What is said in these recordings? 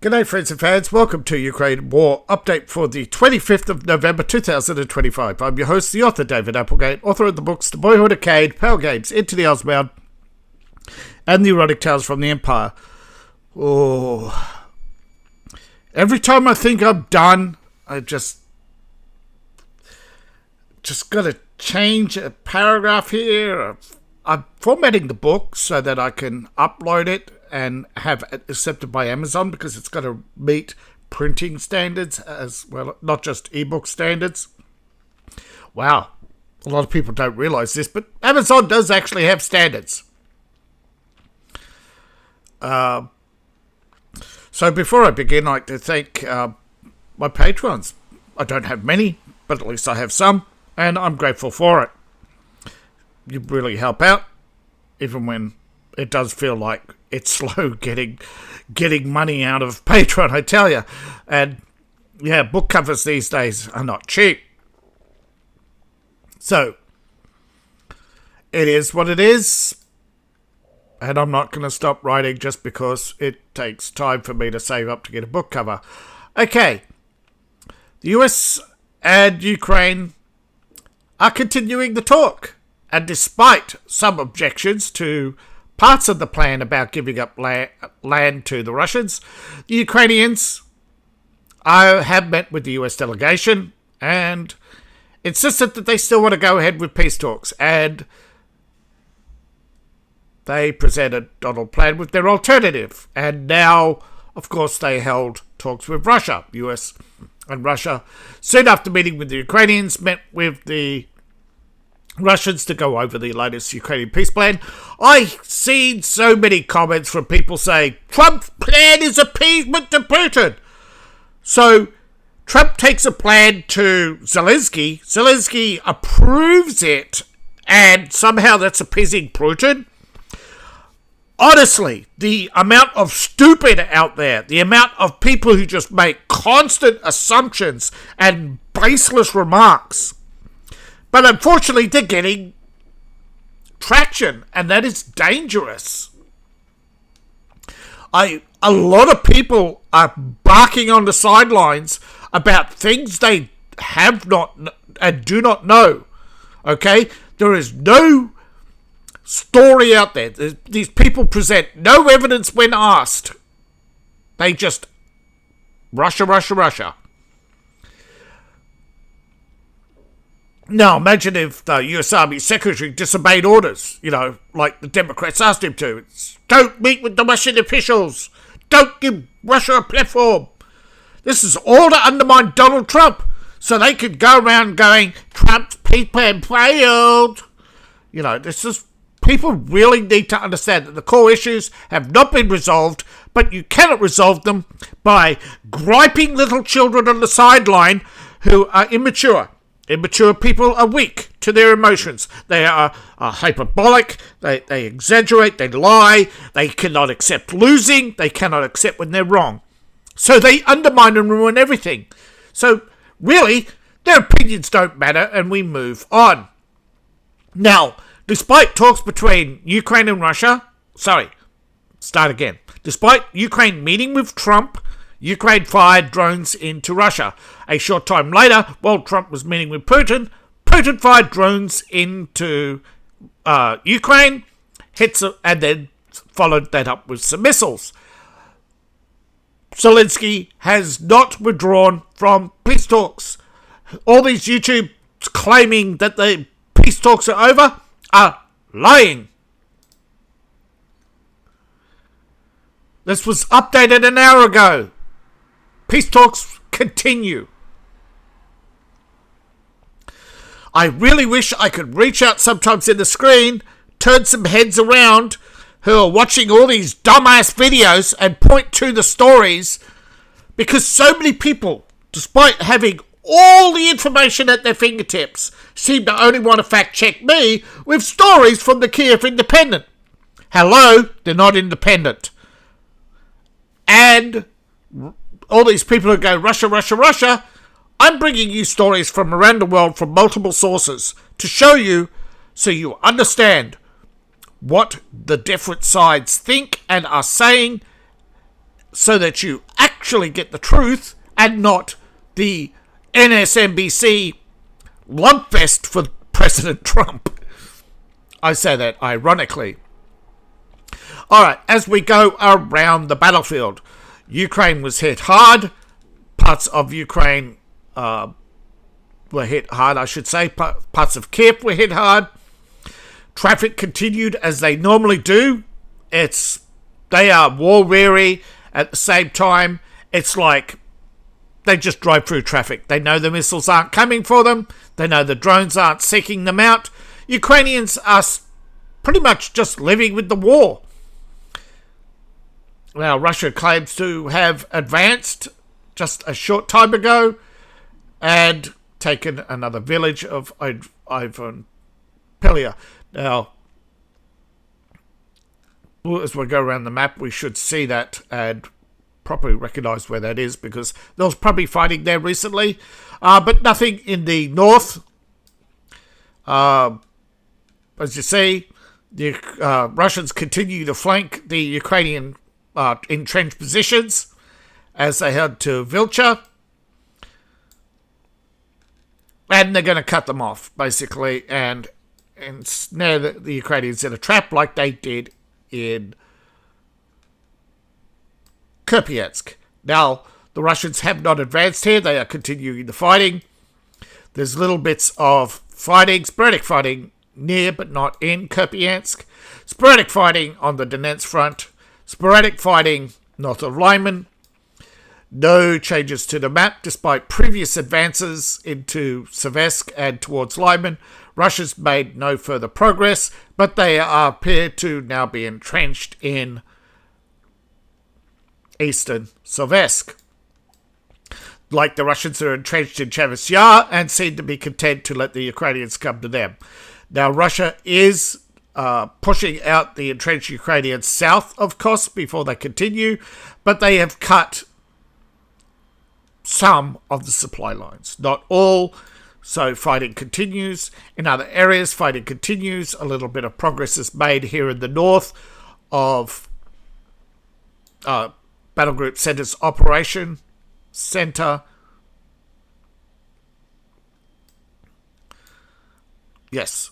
G'day friends and fans, welcome to Ukraine War Update for the 25th of November 2025. I'm your host, the author David Applegate, author of the books The Boyhood of Cade, Power Games, Into the Ozmound, and The Erotic Tales from the Empire. Oh, every time I think I'm done, I just gotta change a paragraph here. I'm formatting the book so that I can upload it and have it accepted by Amazon because it's got to meet printing standards as well, not just ebook standards. Wow, a lot of people don't realize this, but Amazon does actually have standards. So before I begin, I'd like to thank my patrons. I don't have many, but at least I have some, and I'm grateful for it. You really help out, even when it does feel like it's slow getting money out of Patreon, I tell you. And yeah, book covers these days are not cheap. So, it is what it is. And I'm not going to stop writing just because it takes time for me to save up to get a book cover. Okay. The US and Ukraine are continuing the talk. And despite some objections to parts of the plan about giving up land to the Russians, the Ukrainians have met with the US delegation and insisted that they still want to go ahead with peace talks. And they presented Donald Plan with their alternative. And now, of course, they held talks with Russia. US and Russia, soon after meeting with the Ukrainians, met with the Russians to go over the latest Ukrainian peace plan. I've seen so many comments from people saying Trump's plan is appeasement to Putin. So Trump takes a plan to Zelensky. Zelensky approves it, and somehow that's appeasing Putin. Honestly, the amount of stupid out there, the amount of people who just make constant assumptions and baseless remarks. But unfortunately, they're getting traction, and that is dangerous. A lot of people are barking on the sidelines about things they have not and do not know. Okay? There is no story out there. These people present no evidence when asked. They just Russia. Now, imagine if the US Army Secretary disobeyed orders, like the Democrats asked him to. Don't meet with the Russian officials. Don't give Russia a platform. This is all to undermine Donald Trump, so they could go around going, Trump's peace plan failed. This is, people really need to understand that the core issues have not been resolved, but you cannot resolve them by griping little children on the sideline who are immature. Immature people are weak to their emotions. They are hyperbolic, they exaggerate, they lie, they cannot accept losing, they cannot accept when they're wrong. So they undermine and ruin everything. So really, their opinions don't matter and we move on. Now, despite talks between Ukraine and Russia, despite Ukraine meeting with Trump, Ukraine fired drones into Russia. A short time later, while Trump was meeting with Putin, Putin fired drones into Ukraine, and then followed that up with some missiles. Zelensky has not withdrawn from peace talks. All these YouTubers claiming that the peace talks are over are lying. This was updated an hour ago. Peace talks continue. I really wish I could reach out sometimes in the screen, turn some heads around who are watching all these dumbass videos and point to the stories, because so many people, despite having all the information at their fingertips, seem to only want to fact check me with stories from the Kiev Independent. Hello, they're not independent. And all these people who go, Russia, I'm bringing you stories from around the world from multiple sources to show you so you understand what the different sides think and are saying so that you actually actually get the truth and not the NSNBC love-fest for President Trump. I say that ironically. Alright, as we go around the battlefield, Ukraine was hit hard. Parts of Ukraine were hit hard, I should say. Parts of Kiev were hit hard. Traffic continued as they normally do. They are war-weary. At the same time, it's like they just drive through traffic. They know the missiles aren't coming for them. They know the drones aren't seeking them out. Ukrainians are pretty much just living with the war. Now, Russia claims to have advanced just a short time ago and taken another village of Ivan Pelia. Now, as we go around the map, we should see that and properly recognise where that is, because there was probably fighting there recently, but nothing in the north. As you see, the Russians continue to flank the Ukrainian entrenched positions as they head to Vilcha, and they're going to cut them off, basically, and snare the Ukrainians in a trap like they did in Kupiansk. Now, the Russians have not advanced here. They are continuing the fighting. There's little bits of fighting, sporadic fighting near but not in Kupiansk. Sporadic fighting on the Donetsk front. Sporadic fighting north of Lyman. No changes to the map despite previous advances into Seversk and towards Lyman. Russia's made no further progress, but they appear to now be entrenched in eastern Seversk. Like the Russians are entrenched in Chavez Yar and seem to be content to let the Ukrainians come to them. Now, Russia is pushing out the entrenched Ukrainians south of Kos before they continue, but they have cut some of the supply lines. Not all. So fighting continues. In other areas, fighting continues. A little bit of progress is made here in the north of Battle Group Center's Operation Center. Yes,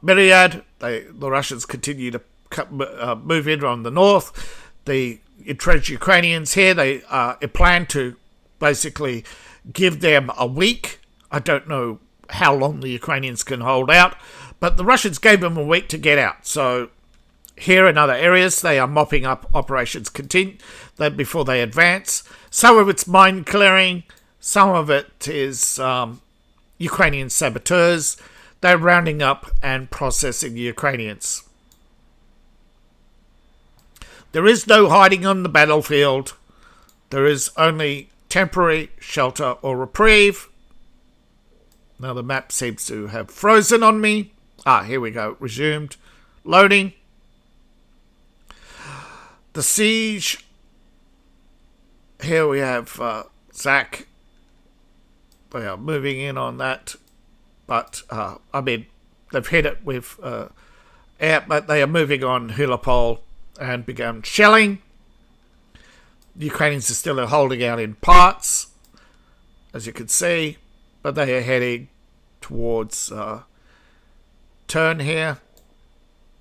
Myriad. The Russians continue to move in on the north. The entrenched Ukrainians here, they plan to basically give them a week. I don't know how long the Ukrainians can hold out, but the Russians gave them a week to get out. So here in other areas, they are mopping up operations before they advance. Some of it's mine clearing, some of it is Ukrainian saboteurs. They're rounding up and processing the Ukrainians. There is no hiding on the battlefield. There is only temporary shelter or reprieve. Now the map seems to have frozen on me. Here we go. Resumed. Loading. The siege. Here we have Zach. They are moving in on that. But, they've hit it with air, but they are moving on Hilopol and begun shelling. The Ukrainians are still holding out in parts, as you can see, but they are heading towards Turn here.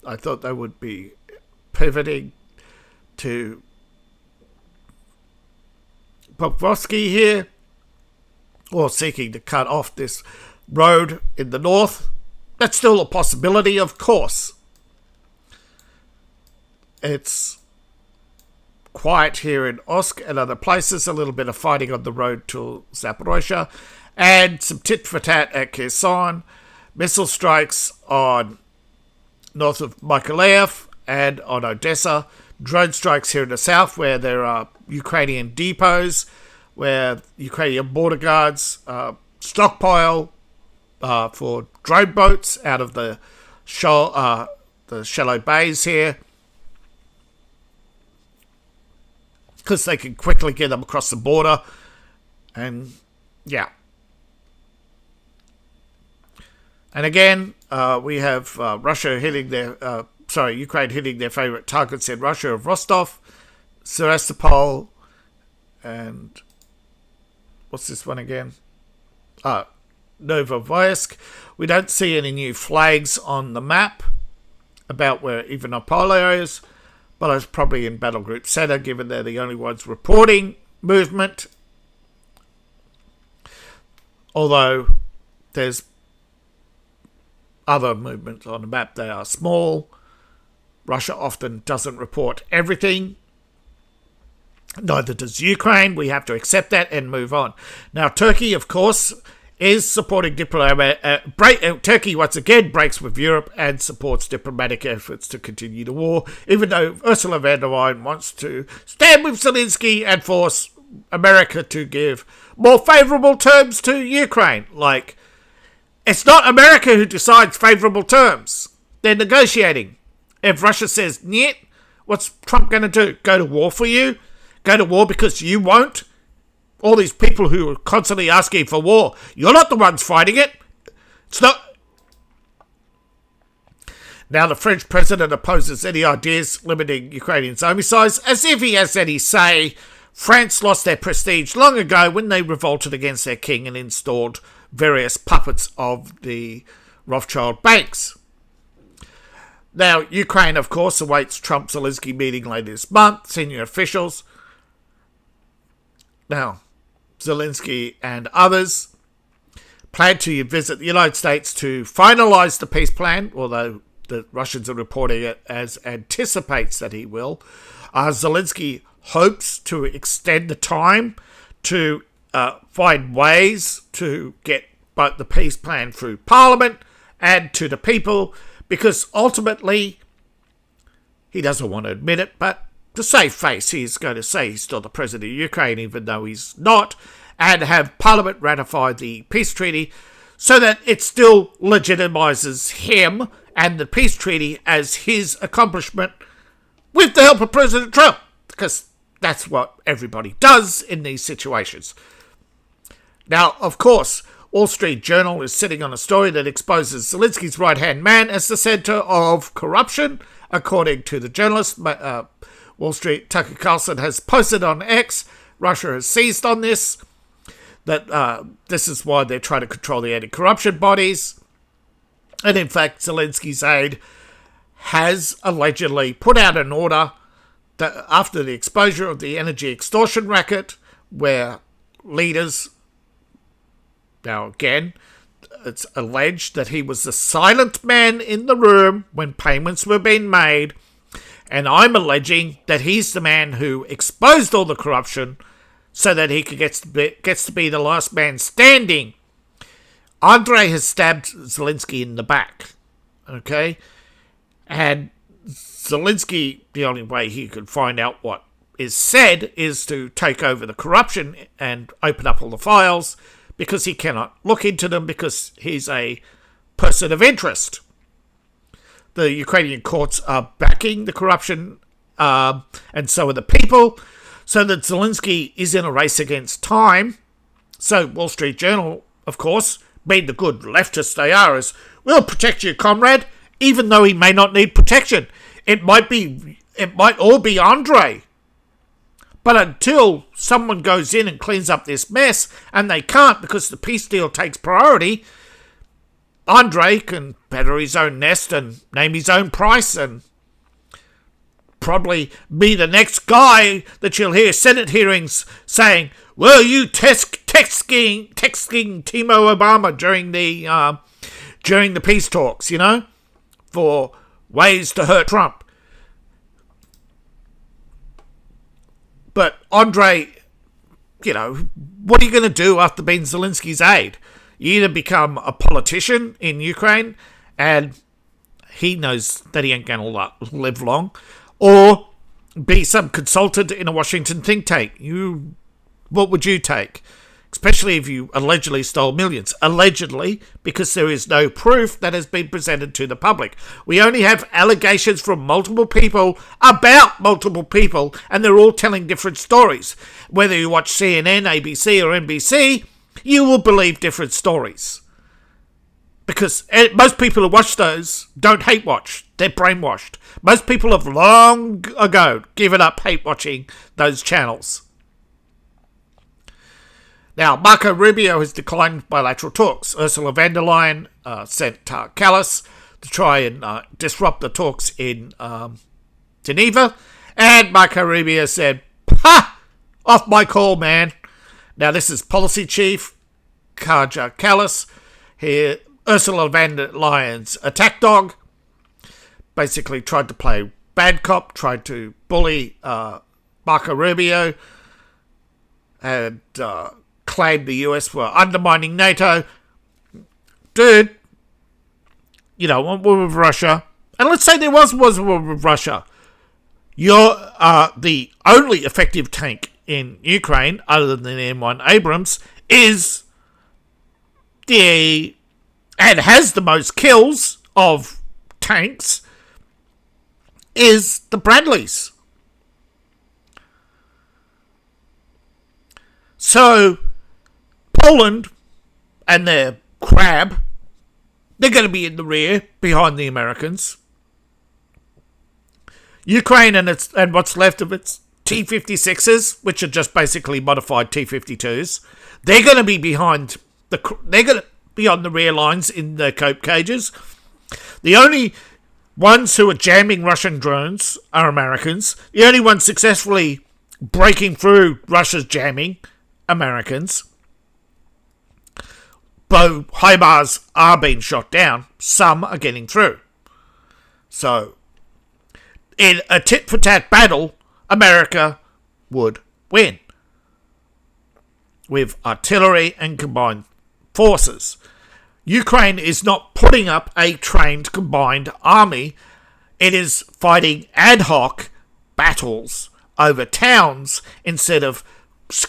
I thought they would be pivoting to Pokrovsky here, or seeking to cut off this road in the north. That's still a possibility, of course. It's quiet here in Osk and other places. A little bit of fighting on the road to Zaporozhye, and some tit-for-tat at Kherson. Missile strikes on north of Mykolaiv and on Odessa. Drone strikes here in the south, where there are Ukrainian depots, where Ukrainian border guards stockpile for drone boats out of the shallow bays here, because they can quickly get them across the border. And yeah, and again we have Ukraine hitting their favorite targets in Russia of Rostov, Sevastopol, and what's this one again? Novosibirsk. We don't see any new flags on the map about where Ivanopolia is, but it's probably in Battle Group Center, given they're the only ones reporting movement. Although there's other movements on the map, they are small. Russia often doesn't report everything. Neither does Ukraine. We have to accept that and move on. Now, Turkey, of course, is supporting Turkey once again breaks with Europe and supports diplomatic efforts to continue the war, even though Ursula von der Leyen wants to stand with Zelensky and force America to give more favourable terms to Ukraine. Like, it's not America who decides favourable terms. They're negotiating. If Russia says, "Niet," what's Trump going to do? Go to war for you? Go to war because you won't? All these people who are constantly asking for war, you're not the ones fighting it. It's not. Now the French president opposes any ideas limiting Ukrainians' homicides, as if he has any say. France lost their prestige long ago when they revolted against their king and installed various puppets of the Rothschild banks. Now, Ukraine, of course, awaits Trump-Zelensky meeting later this month. Senior officials. Now, Zelensky and others plan to visit the United States to finalise the peace plan, although the Russians are reporting it as anticipates that he will. Zelensky hopes to extend the time to find ways to get both the peace plan through Parliament and to the people, because ultimately he doesn't want to admit it, but to save face, he's going to say he's still the president of Ukraine, even though he's not, and have Parliament ratify the peace treaty so that it still legitimizes him and the peace treaty as his accomplishment with the help of President Trump, because that's what everybody does in these situations. Now, of course, Wall Street Journal is sitting on a story that exposes Zelensky's right-hand man as the center of corruption, according to the journalist. Wall Street, Tucker Carlson has posted on X, Russia has seized on this, that this is why they're trying to control the anti-corruption bodies. And in fact, Zelensky's aide has allegedly put out an order that after the exposure of the energy extortion racket, where leaders, now again, it's alleged that he was the silent man in the room when payments were being made, and I'm alleging that he's the man who exposed all the corruption so that he gets to be the last man standing. Andrei has stabbed Zelensky in the back, okay? And Zelensky, the only way he could find out what is said is to take over the corruption and open up all the files, because he cannot look into them because he's a person of interest. The Ukrainian courts are backing the corruption, and so are the people, so that Zelensky is in a race against time. So Wall Street Journal, of course, being the good leftists they are, is, we'll protect you, comrade, even though he may not need protection. It might all be Andrei. But until someone goes in and cleans up this mess, and they can't because the peace deal takes priority, Andrei can better his own nest and name his own price and probably be the next guy that you'll hear Senate hearings saying, "Were you texting Timo Obama during the peace talks, for ways to hurt Trump?" But Andrei, what are you going to do after being Zelensky's aide? You either become a politician in Ukraine, and he knows that he ain't going to live long, or be some consultant in a Washington think tank. What would you take? Especially if you allegedly stole millions. Allegedly, because there is no proof that has been presented to the public. We only have allegations from multiple people about multiple people, and they're all telling different stories. Whether you watch CNN, ABC, or NBC, you will believe different stories. Because most people who watch those don't hate watch. They're brainwashed. Most people have long ago given up hate watching those channels. Now, Marco Rubio has declined bilateral talks. Ursula von der Leyen sent Callas to try and disrupt the talks in Geneva. And Marco Rubio said, "Ha! Off my call, man." Now, this is Policy Chief Kaja Callas, here, Ursula von der Leyen's attack dog. Basically tried to play bad cop, tried to bully Marco Rubio, and claimed the US were undermining NATO. Dude, war with Russia, and let's say there was a war with Russia. You're the only effective tank in Ukraine, other than the M1 Abrams, is and has the most kills of tanks, is the Bradleys. So, Poland and their crab, they're going to be in the rear, behind the Americans. Ukraine and what's left of its T-56s, which are just basically modified T-52s, they're going to be behind they're going to be on the rear lines in the cope cages. The only ones who are jamming Russian drones are Americans. The only ones successfully breaking through Russia's jamming, Americans. Though HIMARS are being shot down, some are getting through. So, in a tit-for-tat battle, America would win. With artillery and combined forces. Ukraine is not putting up a trained combined army. It is fighting ad hoc battles over towns instead of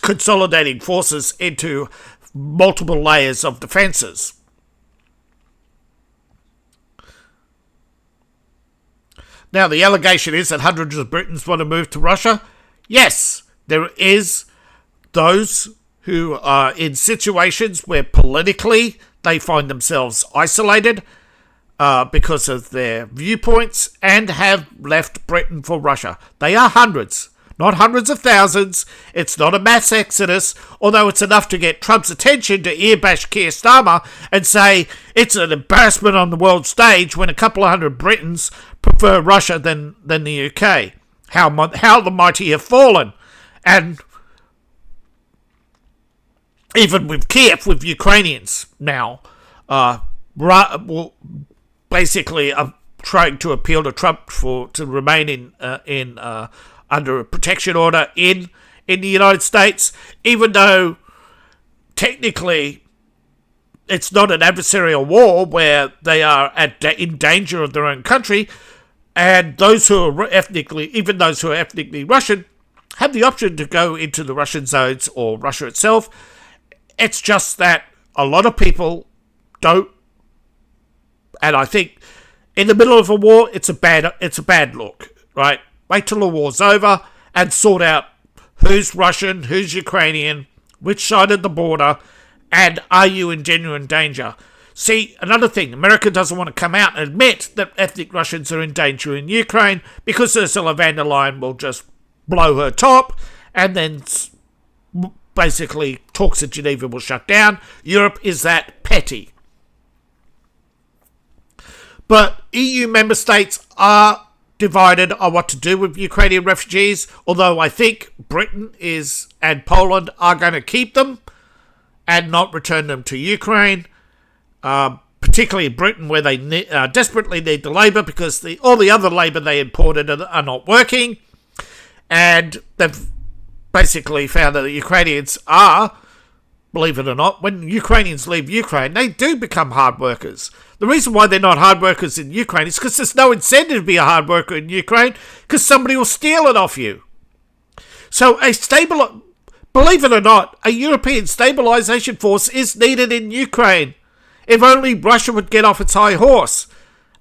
consolidating forces into multiple layers of defences. Now, the allegation is that hundreds of Britons want to move to Russia. Yes, there is those who are in situations where politically they find themselves isolated because of their viewpoints and have left Britain for Russia. They are hundreds, not hundreds of thousands. It's not a mass exodus, although it's enough to get Trump's attention to earbash Keir Starmer and say it's an embarrassment on the world stage when a couple of hundred Britons prefer Russia than the UK. How the mighty have fallen. And even with Kiev, with Ukrainians now, basically are trying to appeal to Trump to remain under a protection order in the United States, even though technically it's not an adversarial war where they are in danger of their own country, and those who are ethnically Russian, have the option to go into the Russian zones or Russia itself. It's just that a lot of people don't, and I think in the middle of a war, it's a bad look, right? Wait till the war's over and sort out who's Russian, who's Ukrainian, which side of the border, and are you in genuine danger? See, another thing, America doesn't want to come out and admit that ethnic Russians are in danger in Ukraine because Ursula von der Leyen will just blow her top and then basically talks at Geneva will shut down. Europe is that petty. But EU member states are divided on what to do with Ukrainian refugees, although I think Britain and Poland are going to keep them and not return them to Ukraine, particularly Britain, where they desperately need the labour because all the other labour they imported are not working, and they've basically found that the Ukrainians are, believe it or not, when Ukrainians leave Ukraine, they do become hard workers. The reason why they're not hard workers in Ukraine is because there's no incentive to be a hard worker in Ukraine because somebody will steal it off you. So believe it or not, a European stabilisation force is needed in Ukraine. If only Russia would get off its high horse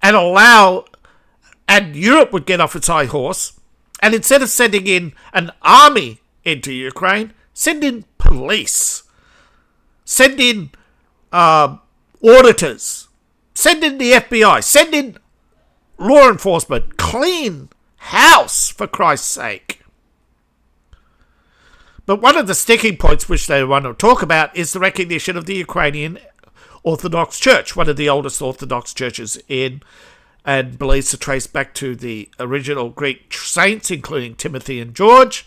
and Europe would get off its high horse, and instead of sending in an army into Ukraine, send in police, send in auditors, send in the FBI, send in law enforcement, clean house, for Christ's sake. But one of the sticking points which they want to talk about is the recognition of the Ukrainian Orthodox Church, one of the oldest Orthodox churches and believed to trace back to the original Greek saints, including Timothy and George.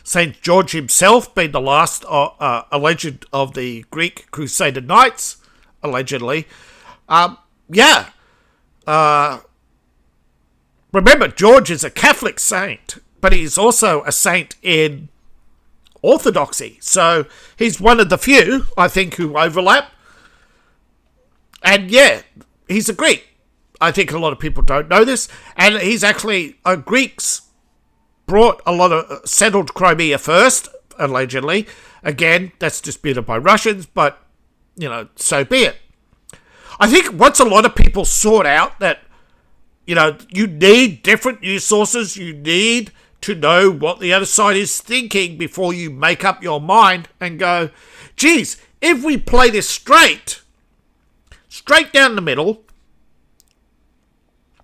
Saint George himself being the last alleged of the Greek Crusader Knights, allegedly. Remember, George is a Catholic saint, but he's also a saint in Orthodoxy. So he's one of the few, I think, who overlap. And yeah, he's a Greek. I think a lot of people don't know this. And he's actually Greeks brought a lot of settled Crimea first, allegedly. Again, that's disputed by Russians, but, so be it. I think once a lot of people sort out that, you need different news sources, you need to know what the other side is thinking before you make up your mind and go, geez, if we play this straight down the middle,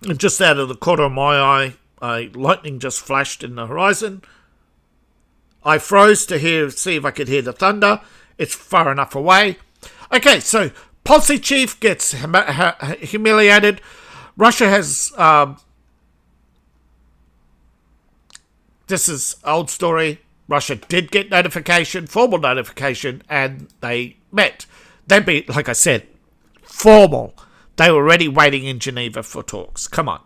and just out of the corner of my eye, lightning just flashed in the horizon. I froze to see if I could hear the thunder. It's far enough away. Okay, so policy chief gets humiliated. Russia has... this is old story. Russia did get notification, formal notification, and they met. They'd be, like I said, formal. They were already waiting in Geneva for talks. Come on.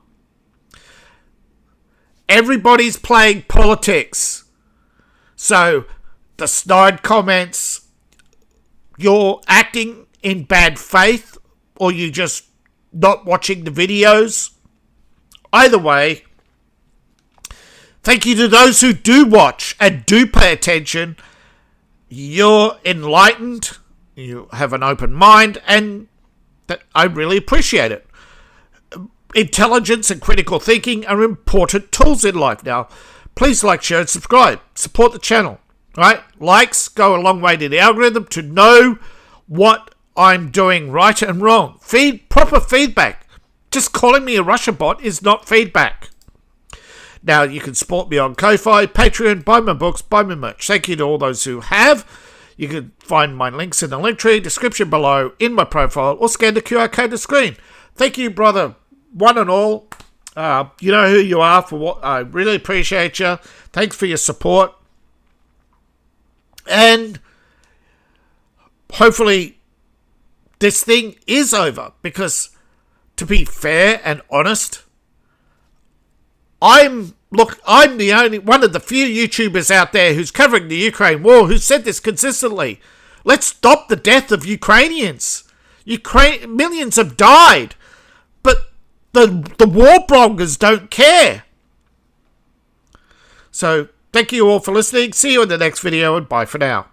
Everybody's playing politics. So, the snide comments, you're acting in bad faith, or you just not watching the videos. Either way, thank you to those who do watch and do pay attention. You're enlightened, you have an open mind, and that I really appreciate it. Intelligence and critical thinking are important tools in life. Now, please like, share, and subscribe. Support the channel. Right? Likes go a long way to the algorithm to know what I'm doing right and wrong. Proper feedback. Just calling me a Russia bot is not feedback. Now, you can support me on Ko-Fi, Patreon, buy my books, buy my merch. Thank you to all those who have. You can find my links in the link tree, description below, in my profile, or scan the QR code on the screen. Thank you, brother, one and all. You know who you are. I really appreciate you. Thanks for your support. And hopefully this thing is over, because to be fair and honest, I'm the only one of the few YouTubers out there who's covering the Ukraine war who said this consistently. Let's stop the death of Ukrainians. Millions have died, but the war bloggers don't care. So thank you all for listening. See you in the next video, and bye for now.